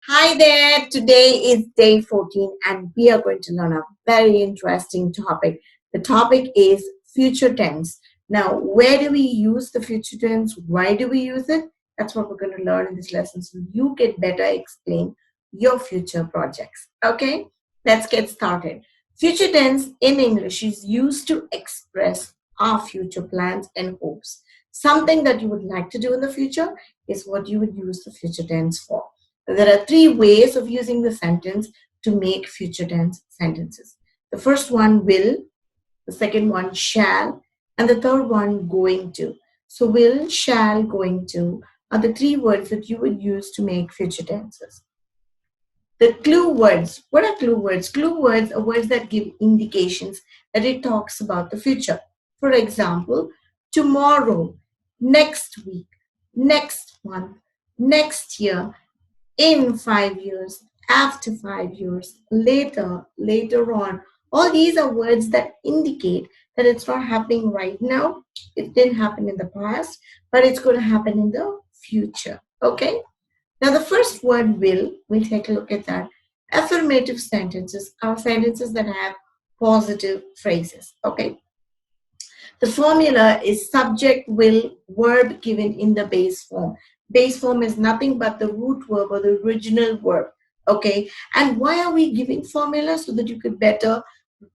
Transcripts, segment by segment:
Hi there. Today is day 14 and we are going to learn a very interesting topic. The topic is future tense. Now, where do we use the future tense? Why do we use it? That's what we're going to learn in this lesson so you can better explain your future projects. Okay? Let's get started. Future tense in English is used to express our future plans and hopes. Something that you would like to do in the future is what you would use the future tense for. There are three ways of using the sentence to make future tense sentences. The first one will, the second one shall, and the third one going to. So will, shall, going to are the three words that you would use to make future tenses. The clue words. What are clue words? Clue words are words that give indications that it talks about the future. For example, tomorrow, next week, next month, next year, in 5 years, after 5 years, later, later on. All these are words that indicate that it's not happening right now. It didn't happen in the past, but it's going to happen in the future. Okay? Now, the first word will, we'll take a look at that. Affirmative sentences are sentences that have positive phrases. Okay? The formula is subject, will, verb given in the base form. Base form is nothing but the root verb or the original verb. Okay. And why are we giving formulas? So that you could better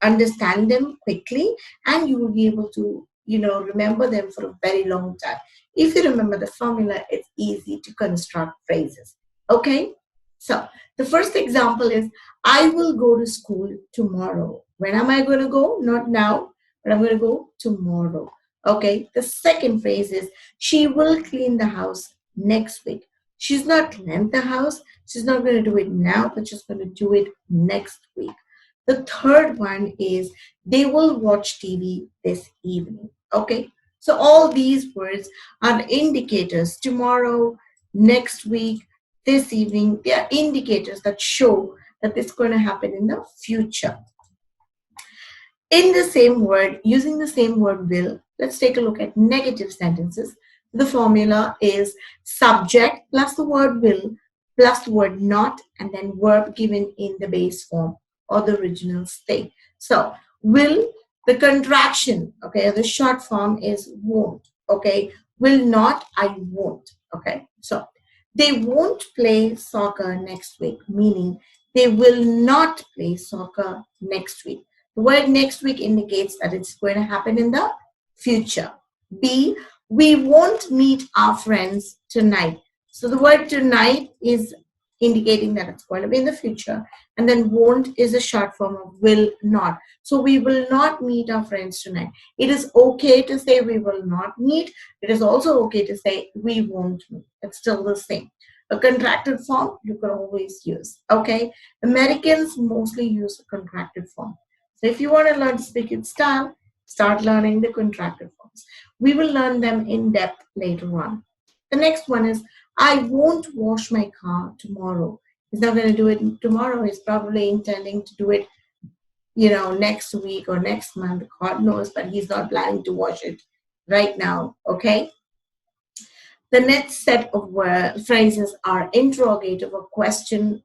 understand them quickly and you will be able to, remember them for a very long time. If you remember the formula, it's easy to construct phrases. Okay. So the first example is I will go to school tomorrow. When am I going to go? Not now, but I'm going to go tomorrow. Okay. The second phrase is she will clean the house next week. She's not cleaned the house. She's not going to do it now, but she's going to do it next week. The third one is they will watch TV this evening. Okay. So all these words are indicators. Tomorrow, next week, this evening, they are indicators that show that it's going to happen in the future. In the same word, using the same word will, let's take a look at negative sentences. The formula is subject plus the word will plus the word not and then verb given in the base form or the original state. So will, the contraction, okay, the short form is won't, okay, will not, I won't, okay. So they won't play soccer next week, meaning they will not play soccer next week. The word next week indicates that it's going to happen in the future. B, we won't meet our friends tonight. So the word tonight is indicating that it's going to be in the future. And then won't is a short form of will not. So we will not meet our friends tonight. It is okay to say we will not meet. It is also okay to say we won't meet. It's still the same. A contracted form you can always use. Okay. Americans mostly use a contracted form. So if you want to learn to speak in style, start learning the contracted forms. We will learn them in depth later on. The next one is I won't wash my car tomorrow. He's not going to do it tomorrow. He's probably intending to do it, next week or next month. God knows, but he's not planning to wash it right now. Okay. The next set of phrases are interrogative or question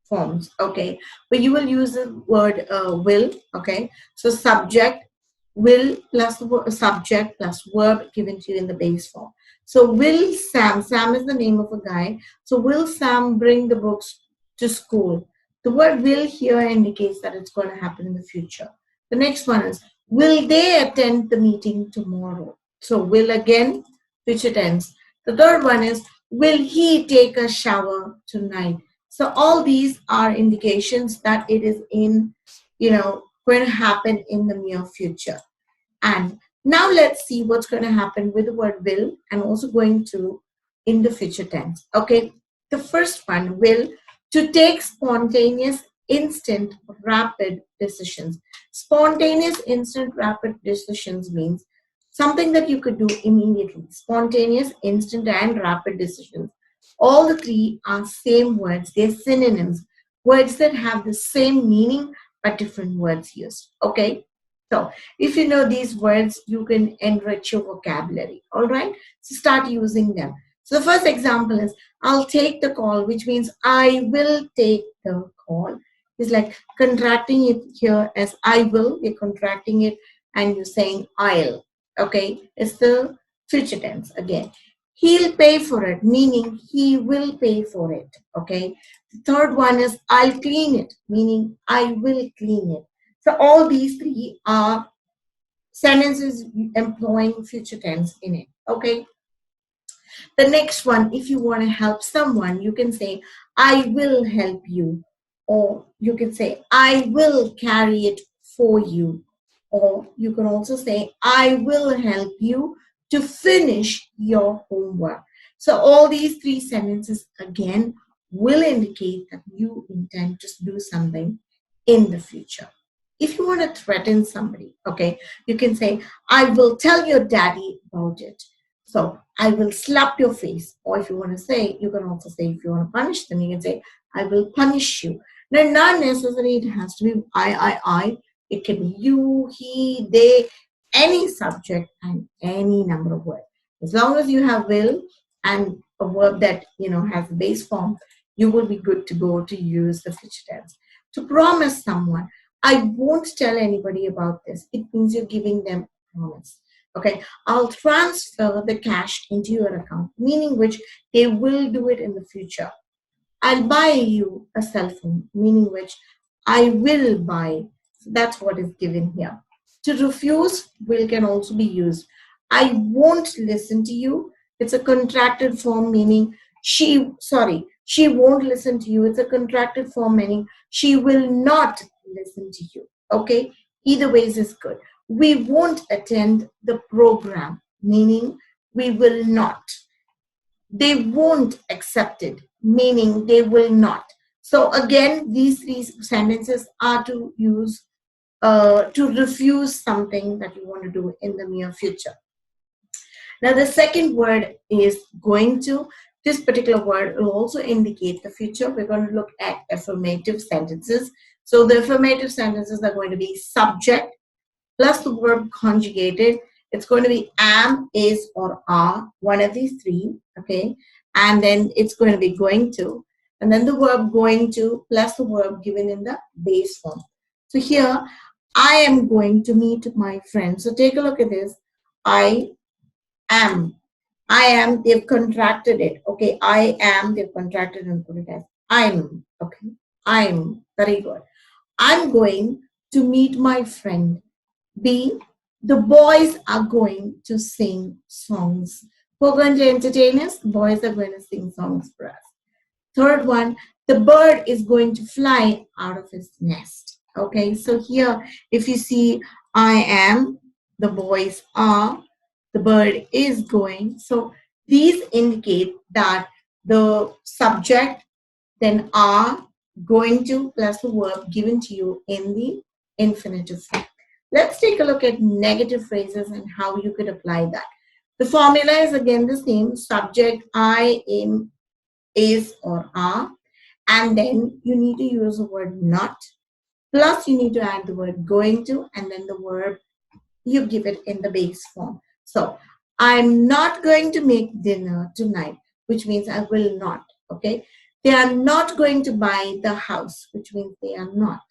forms. Okay. But you will use the word will. Okay. So subject, will plus the subject plus verb given to you in the base form. So will Sam, Sam is the name of a guy. So will Sam bring the books to school? The word will here indicates that it's going to happen in the future. The next one is will they attend the meeting tomorrow? So will again, future tense. The third one is will he take a shower tonight? So all these are indications that it is going to happen in the near future. And now let's see what's going to happen with the word will and also going to in the future tense. Okay. The first one, will, to take spontaneous, instant, rapid decisions. Spontaneous, instant, rapid decisions means something that you could do immediately. Spontaneous, instant, and rapid decisions. All the three are same words. They're synonyms. Words that have the same meaning but different words used. Okay. So if you know these words, you can enrich your vocabulary. All right. So start using them. So the first example is I'll take the call, which means I will take the call. It's like contracting it here as I will, you're contracting it and you're saying I'll. Okay, it's the future tense again. He'll pay for it, meaning he will pay for it. Okay, the third one is I'll clean it, meaning I will clean it. So all these three are sentences employing future tense in it. Okay, the next one, if you want to help someone, you can say, I will help you. Or you can say, I will carry it for you. Or you can also say, I will help you to finish your homework. So all these three sentences again will indicate that you intend to do something in the future. If you want to threaten somebody, okay, you can say, I will tell your daddy about it. So I will slap your face. Or if you want to say, you can also say, if you want to punish them, you can say, I will punish you. Now, not necessarily it has to be I. It can be you, he, they, any subject and any number of words. As long as you have will and a verb that, has a base form, you will be good to go to use the future tense. To promise someone, I won't tell anybody about this. It means you're giving them a promise. Okay, I'll transfer the cash into your account, meaning which they will do it in the future. I'll buy you a cell phone, meaning which I will buy. So that's what is given here. To refuse will can also be used. I won't listen to you. It's a contracted form meaning she won't listen to you. It's a contracted form meaning she will not listen to you. Okay? Either ways is good. We won't attend the program, meaning we will not. They won't accept it, meaning they will not. So again, these three sentences are to use to refuse something that you want to do in the near future. Now, the second word is going to. This particular word will also indicate the future. We're going to look at affirmative sentences. So the affirmative sentences are going to be subject plus the verb conjugated. It's going to be am, is, or are, one of these three, okay? And then it's going to be going to, and then the verb going to plus the verb given in the base form. So here, I am going to meet my friend. So take a look at this. I am. I am, they've contracted it. Okay, I am, they've contracted and put it as I'm. Okay, I'm. Very good. I'm going to meet my friend. B, the boys are going to sing songs. Who are going to entertain us? The boys are going to sing songs for us. Third one, the bird is going to fly out of his nest. Okay, so here, if you see, I am, the boys are, the bird is going. So these indicate that the subject then are going to plus the verb given to you in the infinitive form. Let's take a look at negative phrases and how you could apply that. The formula is again the same, subject, I, am, is, or are, and then you need to use the word not, plus you need to add the word going to, and then the verb, you give it in the base form. So, I'm not going to make dinner tonight, which means I will not, okay? They are not going to buy the house, which means they are not.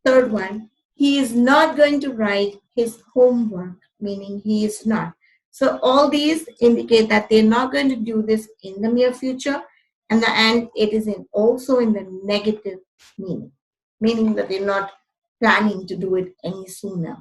Third one, he is not going to write his homework, meaning he is not. So all these indicate that they're not going to do this in the near future, and it is also in the negative meaning, meaning that they're not planning to do it any sooner.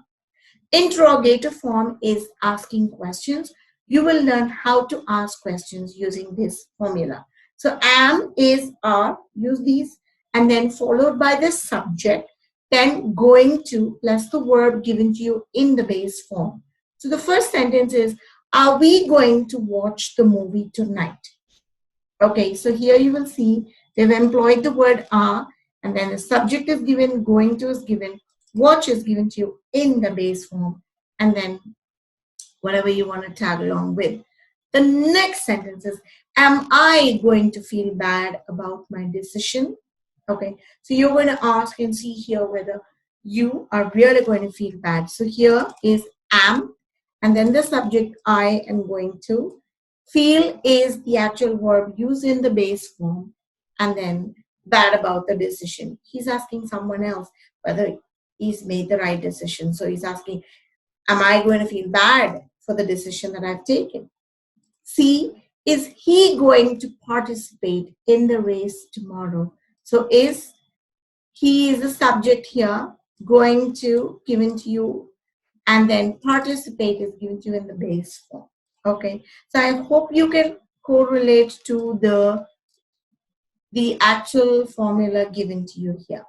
Interrogative form is asking questions. You will learn how to ask questions using this formula. So am, is, are, use these, and then followed by the subject, then going to plus the verb given to you in the base form. So the first sentence is, are we going to watch the movie tonight? Okay, so here you will see they've employed the word are, and then the subject is given, going to is given, watch is given to you in the base form, and then whatever you want to tag along with. The next sentence is, am I going to feel bad about my decision? Okay, so you're going to ask and see here whether you are really going to feel bad. So here is am, and then the subject I am going to, Feel is the actual verb used in the base form, and then bad about the decision. He's asking someone else whether he's made the right decision. So he's asking, am I going to feel bad for the decision that I've taken? C, is he going to participate in the race tomorrow? So is he is the subject here, going to given to you, and then participate is given to you in the base form. Okay, so I hope you can correlate to the actual formula given to you here.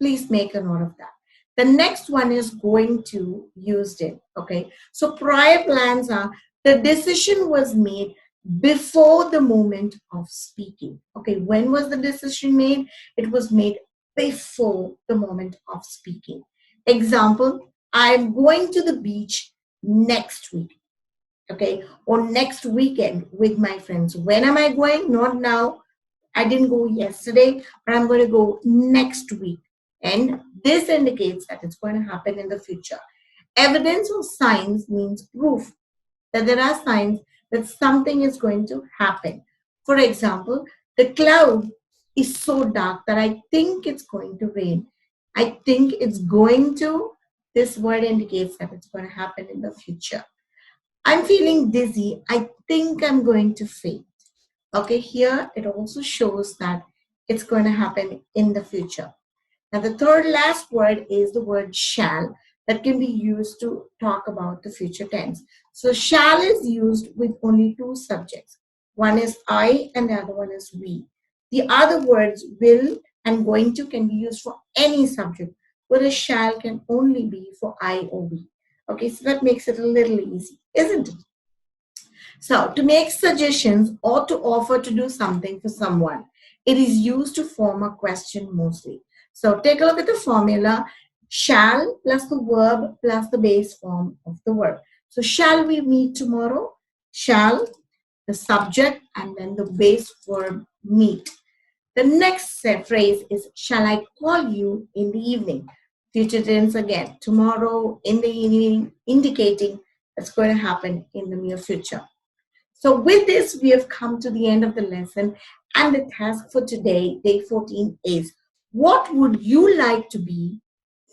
Please make a note of that. The next one is going to used in. Okay, so prior plans are the decision was made before the moment of speaking. Okay, when was the decision made? It was made before the moment of speaking. Example, I'm going to the beach next week. Okay, or next weekend with my friends. When am I going? Not now. I didn't go yesterday, but I'm going to go next week. And this indicates that it's going to happen in the future. Evidence or signs means proof that there are signs that something is going to happen. For example, the cloud is so dark that I think it's going to rain. I think it's going to, this word indicates that it's going to happen in the future. I'm feeling dizzy. I think I'm going to faint. Okay, here it also shows that it's going to happen in the future. Now, the third last word is the word shall that can be used to talk about the future tense. So, shall is used with only two subjects. One is I and the other one is we. The other words will and going to can be used for any subject, whereas shall can only be for I or we. Okay, so that makes it a little easy, isn't it? So, to make suggestions or to offer to do something for someone, it is used to form a question mostly. So, take a look at the formula shall plus the verb plus the base form of the verb. So, shall we meet tomorrow? Shall, the subject, and then the base verb meet. The next phrase is shall I call you in the evening? Future tense again, tomorrow in the evening, indicating it's going to happen in the near future. So, with this, we have come to the end of the lesson. And the task for today, day 14, is what would you like to be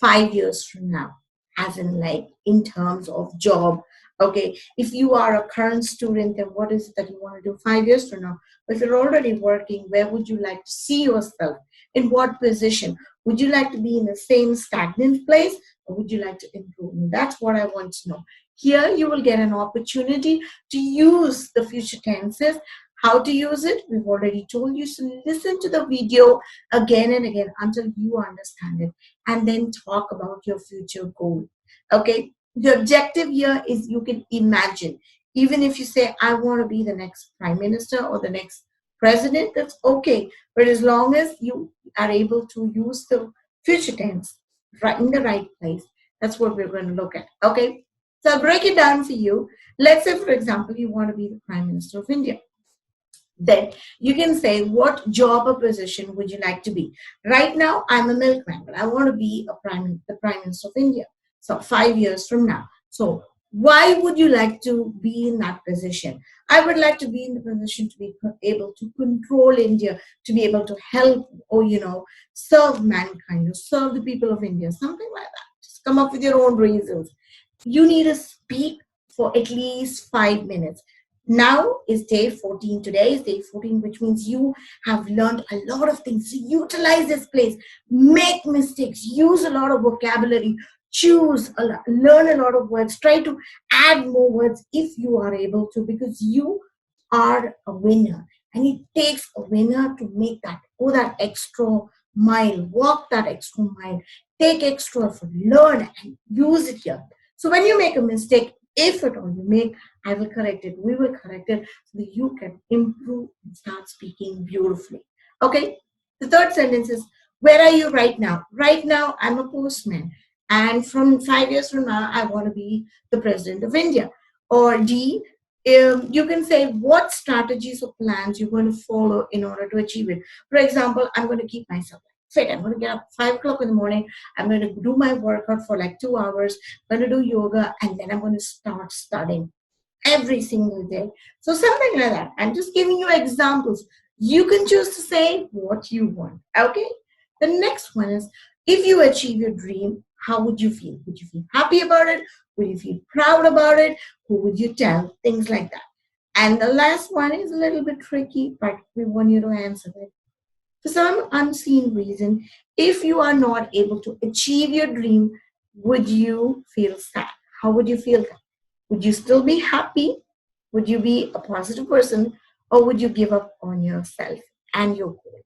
5 years from now? As in, like, in terms of job. Okay, if you are a current student, then what is it that you want to do 5 years from now? If you're already working, where would you like to see yourself? In what position? Would you like to be in the same stagnant place, or would you like to improve? And that's what I want to know. Here, you will get an opportunity to use the future tenses. How to use it, we've already told you. So listen to the video again and again until you understand it, and then talk about your future goal. Okay, the objective here is you can imagine. Even if you say, I want to be the next prime minister or the next president, that's okay. But as long as you are able to use the future tense right in the right place, that's what we're going to look at. Okay, so I'll break it down for you. Let's say, for example, you want to be the Prime Minister of India. Then you can say, what job or position would you like to be? Right now, I'm a milkman, but I want to be the Prime Minister of India. So 5 years from now. So why would you like to be in that position? I would like to be in the position to be able to control India, to be able to help or, serve mankind or serve the people of India, something like that. Just come up with your own reasons. You need to speak for at least 5 minutes. Now is day 14. Today is day 14, which means you have learned a lot of things. So utilize this place, make mistakes, use a lot of vocabulary, choose a lot, learn a lot of words, try to add more words if you are able to, because you are a winner. And it takes a winner to make that, go that extra mile, walk that extra mile, take extra effort, learn and use it here. So when you make a mistake, if at all you make, I will correct it. We will correct it so that you can improve and start speaking beautifully. Okay. The third sentence is, where are you right now? Right now, I'm a postman. And from 5 years from now, I want to be the president of India. Or D, you can say what strategies or plans you're going to follow in order to achieve it. For example, I'm going to keep myself fit. I'm going to get up 5 o'clock in the morning. I'm going to do my workout for like 2 hours. I'm going to do yoga, and then I'm going to start studying. every single day. So something like that. I'm just giving you examples. You can choose to say what you want. Okay. The next one is, if you achieve your dream, how would you feel? Would you feel happy about it? Would you feel proud about it? Who would you tell? Things like that. And the last one is a little bit tricky, but we want you to answer it. For some unseen reason, if you are not able to achieve your dream, would you feel sad? How would you feel? Would you still be happy? Would you be a positive person? Or would you give up on yourself and your goal?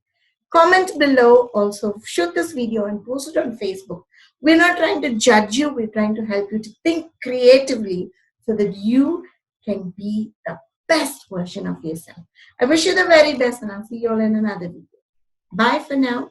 Comment below. Also, shoot this video and post it on Facebook. We're not trying to judge you. We're trying to help you to think creatively so that you can be the best version of yourself. I wish you the very best, and I'll see you all in another video. Bye for now.